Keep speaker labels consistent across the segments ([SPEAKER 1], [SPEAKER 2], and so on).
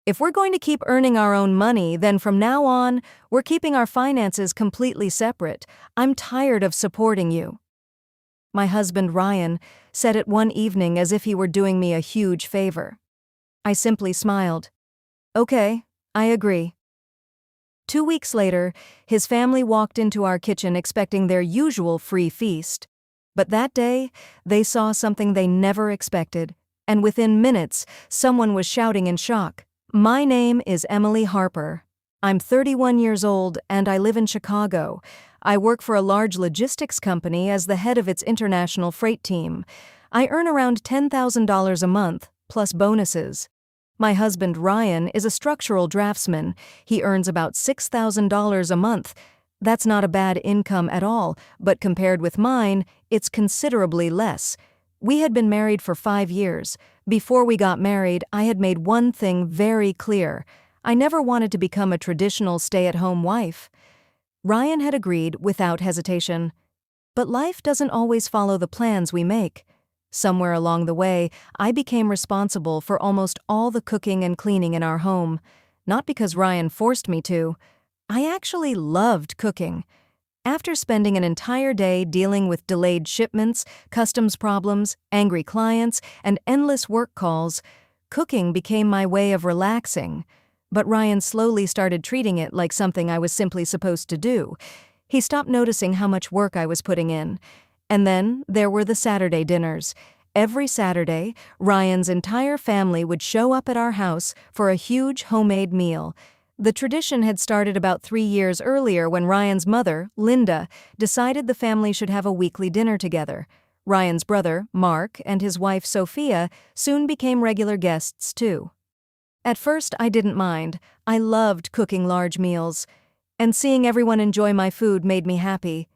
[SPEAKER 1] If we're going to keep earning our own money, then from now on, we're keeping our finances completely separate. I'm tired of supporting you." My husband Ryan said it one evening as if he were doing me a huge favor. I simply smiled. "Okay, I agree." 2 weeks later, his family walked into our kitchen expecting their usual free feast. But that day, they saw something they never expected, and within minutes, someone was shouting in shock, "My name is Emily Harper. I'm 31 years old and I live in Chicago. I work for a large logistics company as the head of its international freight team. I earn around $10,000 a month, plus bonuses. My husband Ryan is a structural draftsman. He earns about $6,000 a month. That's not a bad income at all, but compared with mine, it's considerably less. We had been married for 5 years. Before we got married, I had made one thing very clear. I never wanted to become a traditional stay-at-home wife." Ryan had agreed without hesitation. But life doesn't always follow the plans we make. Somewhere along the way, I became responsible for almost all the cooking and cleaning in our home. Not because Ryan forced me to. I actually loved cooking. After spending an entire day dealing with delayed shipments, customs problems, angry clients, and endless work calls, cooking became my way of relaxing. But Ryan slowly started treating it like something I was simply supposed to do. He stopped noticing how much work I was putting in. And then there were the Saturday dinners. Every Saturday, Ryan's entire family would show up at our house for a huge homemade meal. The tradition had started about 3 years earlier when Ryan's mother, Linda, decided the family should have a weekly dinner together. Ryan's brother, Mark, and his wife, Sophia, soon became regular guests too. At first, I didn't mind. I loved cooking large meals, and seeing everyone enjoy my food made me happy.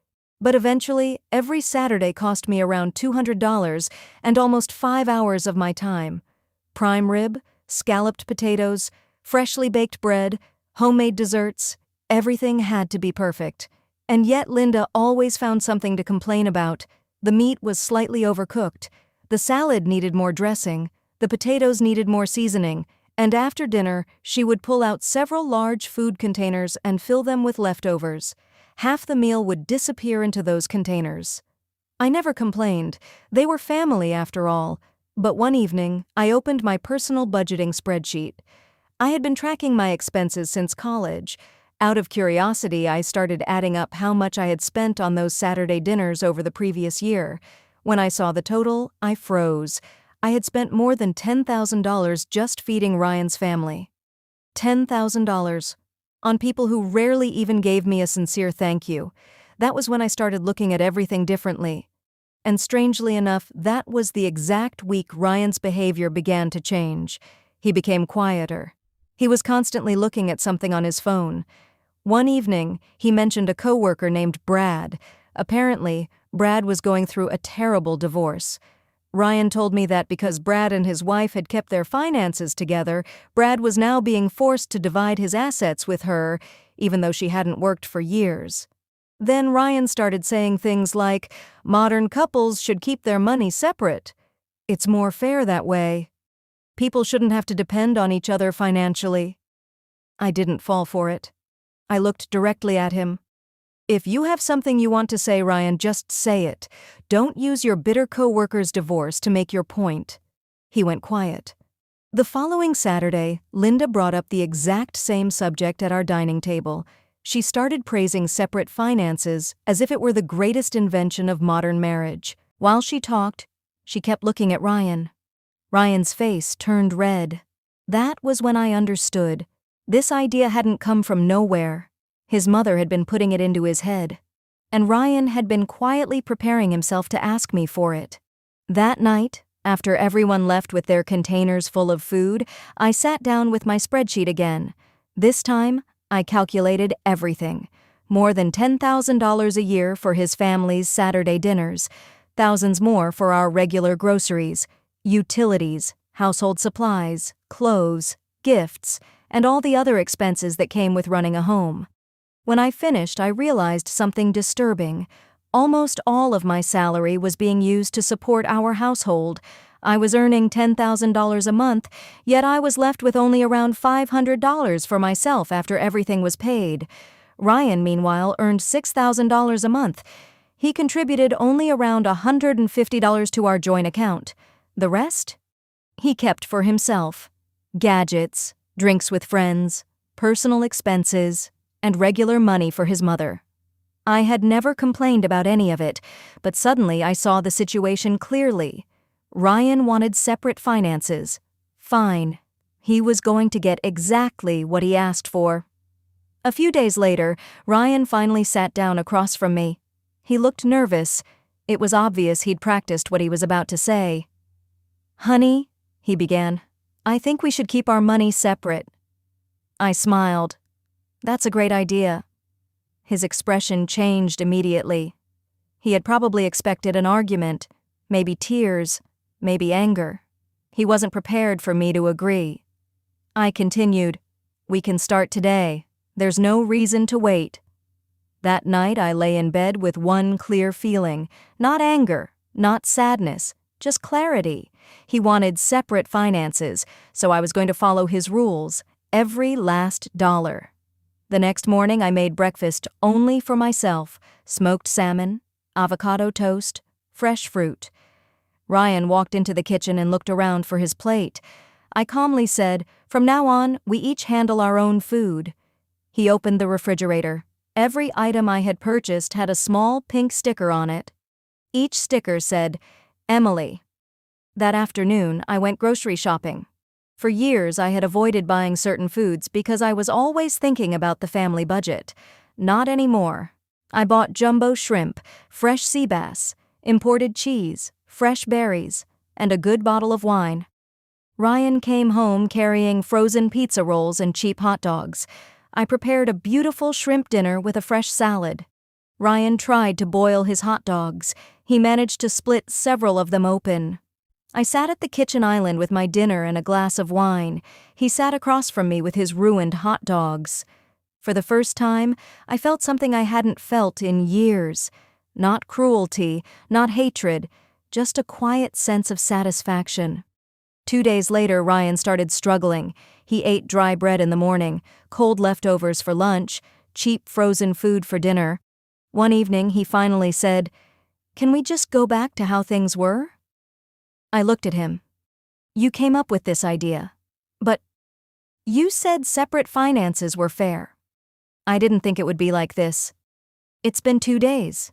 [SPEAKER 1] But eventually, every Saturday cost me around $200 and almost 5 hours of my time. Prime rib, scalloped potatoes, freshly baked bread, homemade desserts, everything had to be perfect. And yet Linda always found something to complain about. The meat was slightly overcooked, the salad needed more dressing, the potatoes needed more seasoning, and after dinner, she would pull out several large food containers and fill them with leftovers. Half the meal would disappear into those containers. I never complained. They were family after all. But one evening, I opened my personal budgeting spreadsheet. I had been tracking my expenses since college. Out of curiosity, I started adding up how much I had spent on those Saturday dinners over the previous year. When I saw the total, I froze. I had spent more than $10,000 just feeding Ryan's family. $10,000. On people who rarely even gave me a sincere thank you. That was when I started looking at everything differently. And strangely enough, that was the exact week Ryan's behavior began to change. He became quieter. He was constantly looking at something on his phone. One evening, he mentioned a coworker named Brad. Apparently, Brad was going through a terrible divorce. Ryan told me that because Brad and his wife had kept their finances together, Brad was now being forced to divide his assets with her, even though she hadn't worked for years. Then Ryan started saying things like, "Modern couples should keep their money separate. It's more fair that way. People shouldn't have to depend on each other financially." I didn't fall for it. I looked directly at him. "If you have something you want to say, Ryan, just say it. Don't use your bitter coworker's divorce to make your point." He went quiet. The following Saturday, Linda brought up the exact same subject at our dining table. She started praising separate finances as if it were the greatest invention of modern marriage. While she talked, she kept looking at Ryan. Ryan's face turned red. That was when I understood. This idea hadn't come from nowhere. His mother had been putting it into his head, and Ryan had been quietly preparing himself to ask me for it. That night, after everyone left with their containers full of food, I sat down with my spreadsheet again. This time, I calculated everything. More than $10,000 a year for his family's Saturday dinners, thousands more for our regular groceries, utilities, household supplies, clothes, gifts, and all the other expenses that came with running a home. When I finished, I realized something disturbing. Almost all of my salary was being used to support our household. I was earning $10,000 a month, yet I was left with only around $500 for myself after everything was paid. Ryan, meanwhile, earned $6,000 a month. He contributed only around $150 to our joint account. The rest? He kept for himself. Gadgets, drinks with friends, personal expenses, and regular money for his mother. I had never complained about any of it, but suddenly I saw the situation clearly. Ryan wanted separate finances. Fine. He was going to get exactly what he asked for. A few days later, Ryan finally sat down across from me. He looked nervous. It was obvious he'd practiced what he was about to say. "Honey," he began, "I think we should keep our money separate." I smiled. "That's a great idea." His expression changed immediately. He had probably expected an argument, maybe tears, maybe anger. He wasn't prepared for me to agree. I continued, "We can start today. There's no reason to wait." That night I lay in bed with one clear feeling, not anger, not sadness, just clarity. He wanted separate finances, so I was going to follow his rules, every last dollar. The next morning I made breakfast only for myself, smoked salmon, avocado toast, fresh fruit. Ryan walked into the kitchen and looked around for his plate. I calmly said, "From now on, we each handle our own food." He opened the refrigerator. Every item I had purchased had a small pink sticker on it. Each sticker said, "Emily." That afternoon, I went grocery shopping. For years, I had avoided buying certain foods because I was always thinking about the family budget. Not anymore. I bought jumbo shrimp, fresh sea bass, imported cheese, fresh berries, and a good bottle of wine. Ryan came home carrying frozen pizza rolls and cheap hot dogs. I prepared a beautiful shrimp dinner with a fresh salad. Ryan tried to boil his hot dogs. He managed to split several of them open. I sat at the kitchen island with my dinner and a glass of wine. He sat across from me with his ruined hot dogs. For the first time, I felt something I hadn't felt in years. Not cruelty, not hatred, just a quiet sense of satisfaction. 2 days later, Ryan started struggling. He ate dry bread in the morning, cold leftovers for lunch, cheap frozen food for dinner. One evening, he finally said, "Can we just go back to how things were?" I looked at him. "You came up with this idea. But you said separate finances were fair. I didn't think it would be like this. It's been 2 days."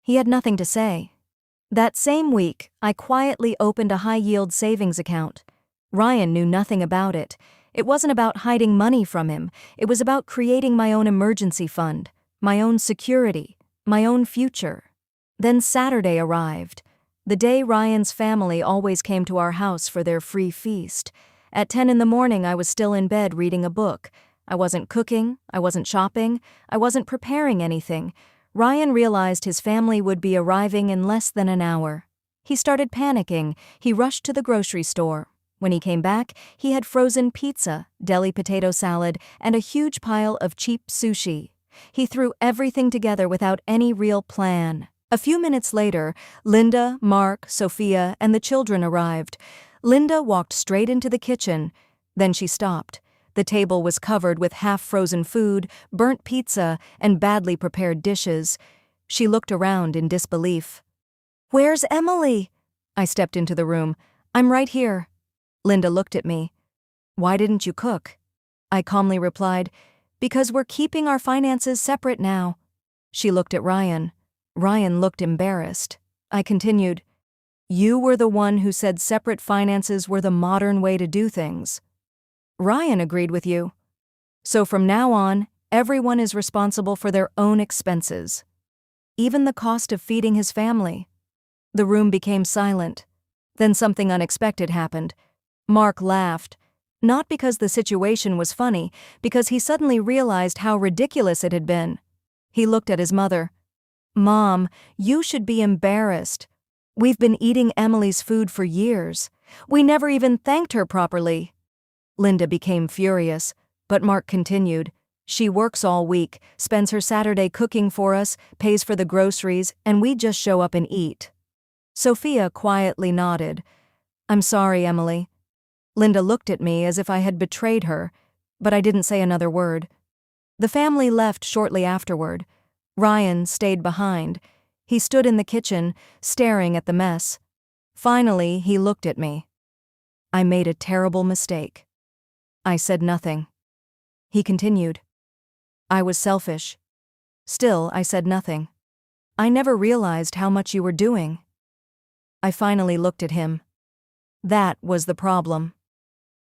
[SPEAKER 1] He had nothing to say. That same week, I quietly opened a high-yield savings account. Ryan knew nothing about it. It wasn't about hiding money from him. It was about creating my own emergency fund, my own security, my own future. Then Saturday arrived, the day Ryan's family always came to our house for their free feast. At 10 in the morning, I was still in bed reading a book. I wasn't cooking, I wasn't shopping, I wasn't preparing anything. Ryan realized his family would be arriving in less than an hour. He started panicking. He rushed to the grocery store. When he came back, he had frozen pizza, deli potato salad, and a huge pile of cheap sushi. He threw everything together without any real plan. A few minutes later, Linda, Mark, Sophia, and the children arrived. Linda walked straight into the kitchen. Then she stopped. The table was covered with half-frozen food, burnt pizza, and badly prepared dishes. She looked around in disbelief. "Where's Emily?" I stepped into the room. "I'm right here." Linda looked at me. "Why didn't you cook?" I calmly replied, "Because we're keeping our finances separate now." She looked at Ryan. Ryan looked embarrassed. I continued, "You were the one who said separate finances were the modern way to do things." Ryan agreed with you. So from now on, everyone is responsible for their own expenses, even the cost of feeding his family. The room became silent. Then something unexpected happened. Mark laughed, not because the situation was funny, because he suddenly realized how ridiculous it had been. He looked at his mother. "Mom, you should be embarrassed. We've been eating Emily's food for years. We never even thanked her properly." Linda became furious, but Mark continued, "She works all week, spends her Saturday cooking for us, pays for the groceries, and we just show up and eat." Sophia quietly nodded. I'm sorry, Emily. Linda looked at me as if I had betrayed her, but I didn't say another word. The family left shortly afterward. Ryan stayed behind. He stood in the kitchen, staring at the mess. Finally, he looked at me. I made a terrible mistake. I said nothing. He continued. I was selfish. Still, I said nothing. I never realized how much you were doing. I finally looked at him. That was the problem.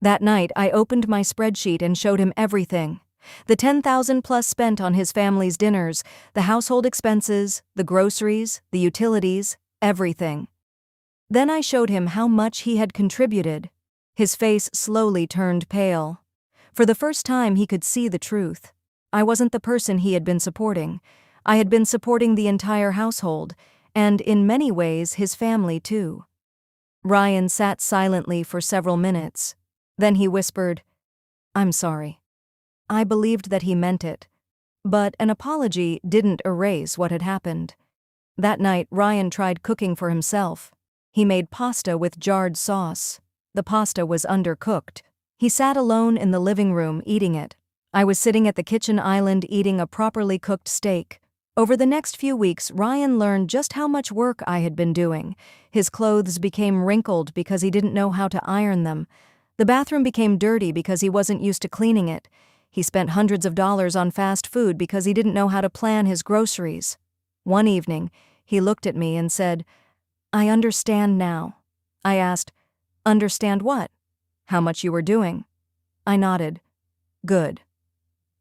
[SPEAKER 1] That night, I opened my spreadsheet and showed him everything. The $10,000 plus spent on his family's dinners, the household expenses, the groceries, the utilities, everything. Then I showed him how much he had contributed. His face slowly turned pale. For the first time, he could see the truth. I wasn't the person he had been supporting. I had been supporting the entire household, and in many ways, his family too. Ryan sat silently for several minutes. Then he whispered, I'm sorry. I believed that he meant it. But an apology didn't erase what had happened. That night, Ryan tried cooking for himself. He made pasta with jarred sauce. The pasta was undercooked. He sat alone in the living room eating it. I was sitting at the kitchen island eating a properly cooked steak. Over the next few weeks, Ryan learned just how much work I had been doing. His clothes became wrinkled because he didn't know how to iron them. The bathroom became dirty because he wasn't used to cleaning it. He spent hundreds of dollars on fast food because he didn't know how to plan his groceries. One evening, he looked at me and said, I understand now. I asked, Understand what? How much you were doing? I nodded. Good.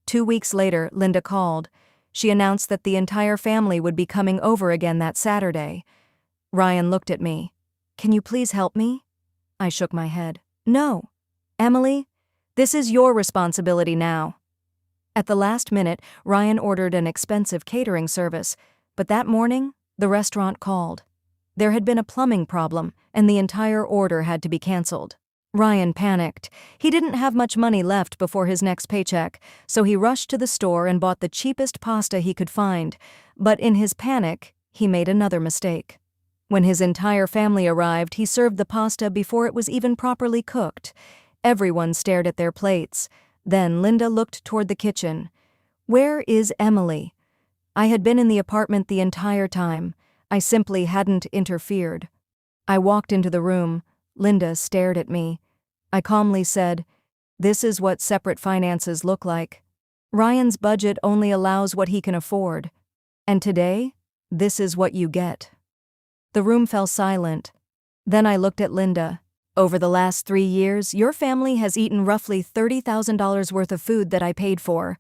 [SPEAKER 1] 2 weeks later, Linda called. She announced that the entire family would be coming over again that Saturday. Ryan looked at me. Can you please help me? I shook my head. No. Emily, this is your responsibility now. At the last minute, Ryan ordered an expensive catering service, but that morning, the restaurant called. There had been a plumbing problem, and the entire order had to be canceled. Ryan panicked. He didn't have much money left before his next paycheck, so he rushed to the store and bought the cheapest pasta he could find. But in his panic, he made another mistake. When his entire family arrived, he served the pasta before it was even properly cooked. Everyone stared at their plates. Then Linda looked toward the kitchen. Where is Emily? I had been in the apartment the entire time. I simply hadn't interfered. I walked into the room. Linda stared at me. I calmly said, This is what separate finances look like. Ryan's budget only allows what he can afford. And today, this is what you get. The room fell silent. Then I looked at Linda. Over the last 3 years, your family has eaten roughly $30,000 worth of food that I paid for.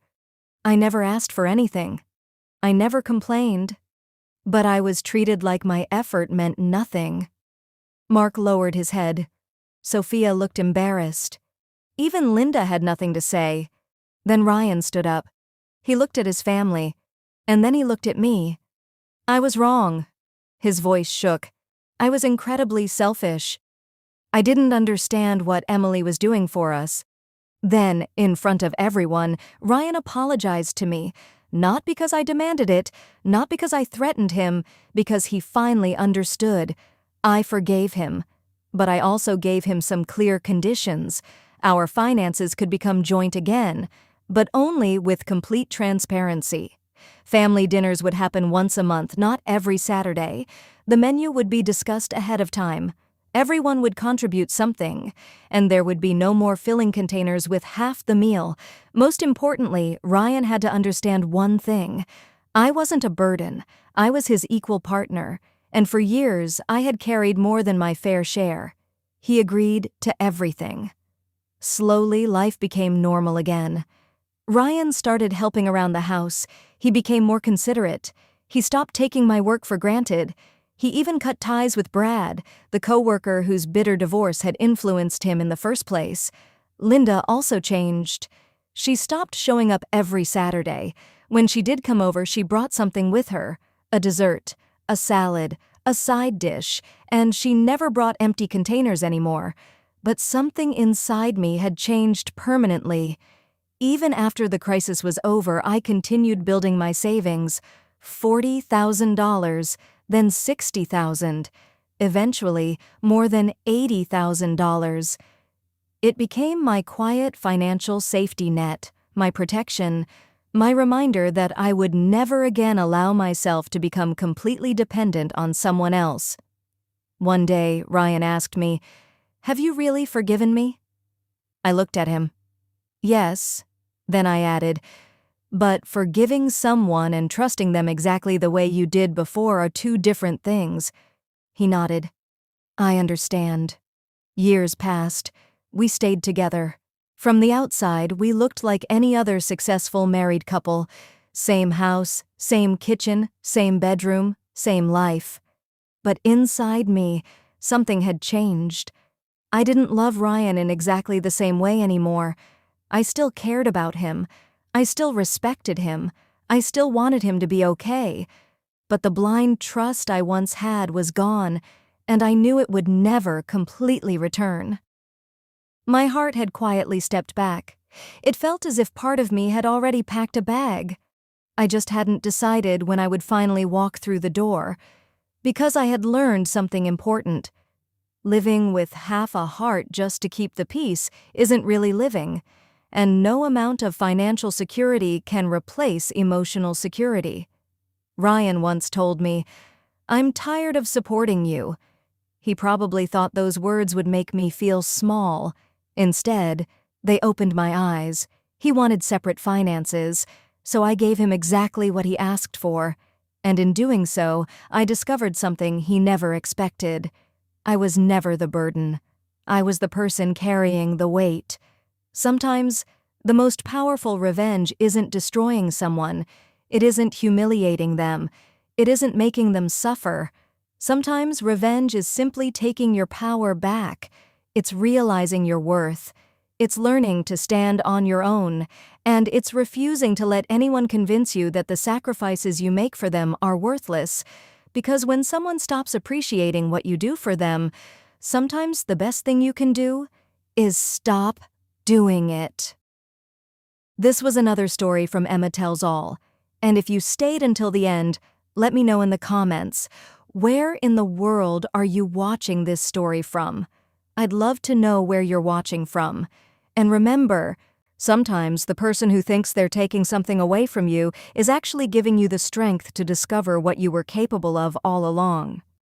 [SPEAKER 1] I never asked for anything. I never complained. But I was treated like my effort meant nothing. Mark lowered his head. Sophia looked embarrassed. Even Linda had nothing to say. Then Ryan stood up. He looked at his family, and then he looked at me. I was wrong. His voice shook. I was incredibly selfish. I didn't understand what Emily was doing for us. Then, in front of everyone, Ryan apologized to me, not because I demanded it, not because I threatened him, because he finally understood. I forgave him, but I also gave him some clear conditions. Our finances could become joint again, but only with complete transparency. Family dinners would happen once a month, not every Saturday. The menu would be discussed ahead of time. Everyone would contribute something, and there would be no more filling containers with half the meal. Most importantly, Ryan had to understand one thing. I wasn't a burden. I was his equal partner. And for years, I had carried more than my fair share. He agreed to everything. Slowly, life became normal again. Ryan started helping around the house. He became more considerate. He stopped taking my work for granted. He even cut ties with Brad, the coworker whose bitter divorce had influenced him in the first place. Linda also changed. She stopped showing up every Saturday. When she did come over, she brought something with her, a dessert, a salad, a side dish, and she never brought empty containers anymore. But something inside me had changed permanently. Even after the crisis was over, I continued building my savings. $40,000, then $60,000. eventually more than $80,000. It became my quiet financial safety net, my protection, my reminder that I would never again allow myself to become completely dependent on someone else. One day, Ryan asked me, "Have you really forgiven me?" I looked at him. "Yes." Then I added, "But forgiving someone and trusting them exactly the way you did before are two different things." He nodded. "I understand." Years passed. We stayed together. From the outside, we looked like any other successful married couple. Same house, same kitchen, same bedroom, same life. But inside me, something had changed. I didn't love Ryan in exactly the same way anymore. I still cared about him. I still respected him. I still wanted him to be okay. But the blind trust I once had was gone, and I knew it would never completely return. My heart had quietly stepped back. It felt as if part of me had already packed a bag. I just hadn't decided when I would finally walk through the door. Because I had learned something important. Living with half a heart just to keep the peace isn't really living, and no amount of financial security can replace emotional security. Ryan once told me, "I'm tired of supporting you." He probably thought those words would make me feel small. Instead, they opened my eyes. He wanted separate finances, so I gave him exactly what he asked for. And in doing so, I discovered something he never expected. I was never the burden. I was the person carrying the weight. Sometimes, the most powerful revenge isn't destroying someone. It isn't humiliating them. It isn't making them suffer. Sometimes revenge is simply taking your power back. It's realizing your worth. It's learning to stand on your own. And it's refusing to let anyone convince you that the sacrifices you make for them are worthless. Because when someone stops appreciating what you do for them, sometimes the best thing you can do is stop doing it. This was another story from Emma Tells All. And if you stayed until the end, let me know in the comments. Where in the world are you watching this story from? I'd love to know where you're watching from. And remember, sometimes the person who thinks they're taking something away from you is actually giving you the strength to discover what you were capable of all along.